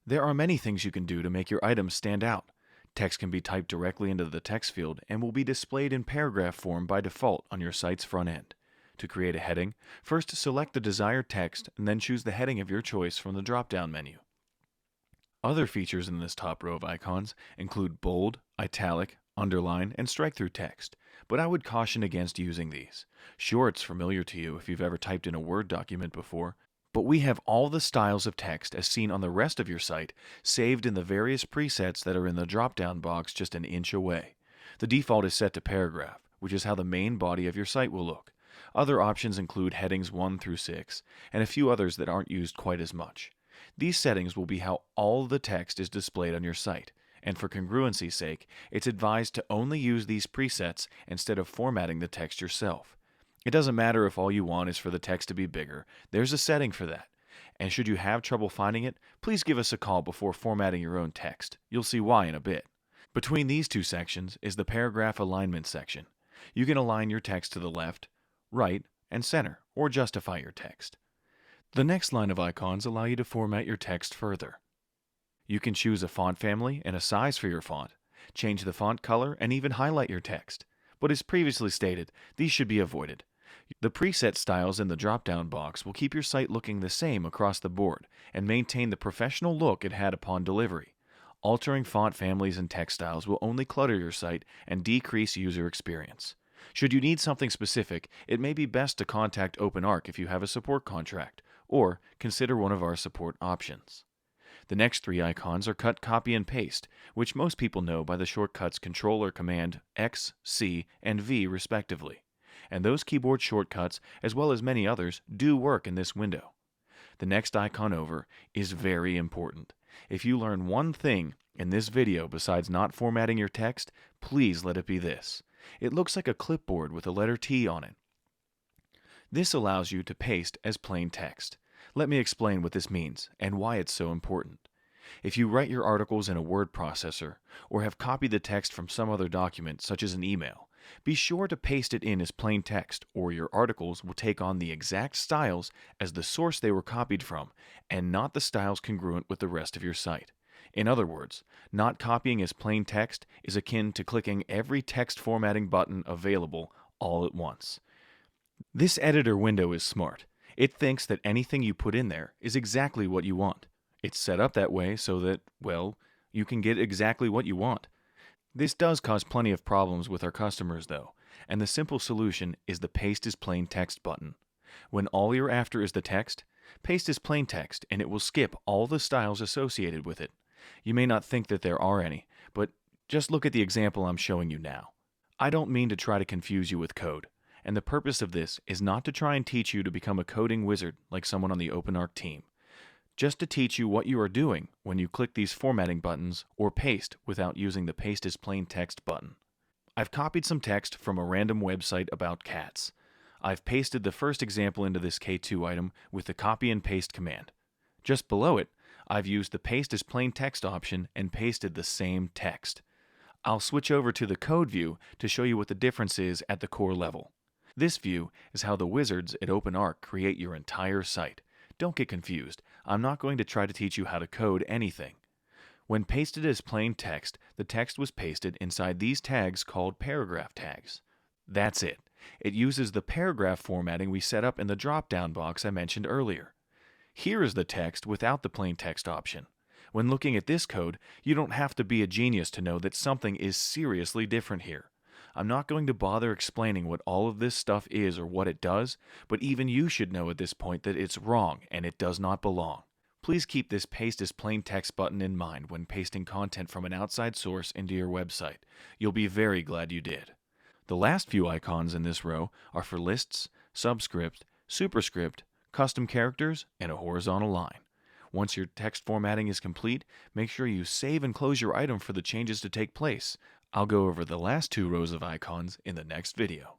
There are many things you can do to make your items stand out. Text can be typed directly into the text field and will be displayed in paragraph form by default on your site's front end. To create a heading, first select the desired text and then choose the heading of your choice from the drop-down menu. Other features in this top row of icons include bold, italic, underline, and strike-through text, but I would caution against using these. Sure, it's familiar to you if you've ever typed in a Word document before, but we have all the styles of text as seen on the rest of your site saved in the various presets that are in the drop-down box just an inch away. The default is set to paragraph, which is how the main body of your site will look. Other options include headings 1 through 6, and a few others that aren't used quite as much. These settings will be how all the text is displayed on your site, and for congruency's sake, it's advised to only use these presets instead of formatting the text yourself. It doesn't matter if all you want is for the text to be bigger, there's a setting for that. And should you have trouble finding it, please give us a call before formatting your own text. You'll see why in a bit. Between these two sections is the paragraph alignment section. You can align your text to the left, right, and center, or justify your text. The next line of icons allow you to format your text further. You can choose a font family and a size for your font, change the font color, and even highlight your text. But as previously stated, these should be avoided. The preset styles in the drop-down box will keep your site looking the same across the board and maintain the professional look it had upon delivery. Altering font families and text styles will only clutter your site and decrease user experience. Should you need something specific, it may be best to contact OpenArc if you have a support contract, or consider one of our support options. The next three icons are cut, copy, and paste, which most people know by the shortcuts Control or Command X, C, and V respectively. And those keyboard shortcuts, as well as many others, do work in this window. The next icon over is very important. If you learn one thing in this video besides not formatting your text, please let it be this. It looks like a clipboard with a letter T on it. This allows you to paste as plain text. Let me explain what this means and why it's so important. If you write your articles in a word processor or have copied the text from some other document such as an email, be sure to paste it in as plain text or your articles will take on the exact styles as the source they were copied from and not the styles congruent with the rest of your site. In other words, not copying as plain text is akin to clicking every text formatting button available all at once. This editor window is smart. It thinks that anything you put in there is exactly what you want. It's set up that way so that, well, you can get exactly what you want. This does cause plenty of problems with our customers though, and the simple solution is the Paste as Plain Text button. When all you're after is the text, paste as plain text and it will skip all the styles associated with it. You may not think that there are any, but just look at the example I'm showing you now. I don't mean to try to confuse you with code, and the purpose of this is not to try and teach you to become a coding wizard like someone on the OpenArc team. Just to teach you what you are doing when you click these formatting buttons or paste without using the Paste as Plain Text button. I've copied some text from a random website about cats. I've pasted the first example into this K2 item with the copy and paste command. Just below it, I've used the Paste as Plain Text option and pasted the same text. I'll switch over to the code view to show you what the difference is at the core level. This view is how the wizards at OpenArc create your entire site. Don't get confused. I'm not going to try to teach you how to code anything. When pasted as plain text, the text was pasted inside these tags called paragraph tags. That's it. It uses the paragraph formatting we set up in the drop-down box I mentioned earlier. Here is the text without the plain text option. When looking at this code, you don't have to be a genius to know that something is seriously different here. I'm not going to bother explaining what all of this stuff is or what it does, but even you should know at this point that it's wrong and it does not belong. Please keep this Paste as Plain Text button in mind when pasting content from an outside source into your website. You'll be very glad you did. The last few icons in this row are for lists, subscript, superscript, custom characters, and a horizontal line. Once your text formatting is complete, make sure you save and close your item for the changes to take place. I'll go over the last two rows of icons in the next video.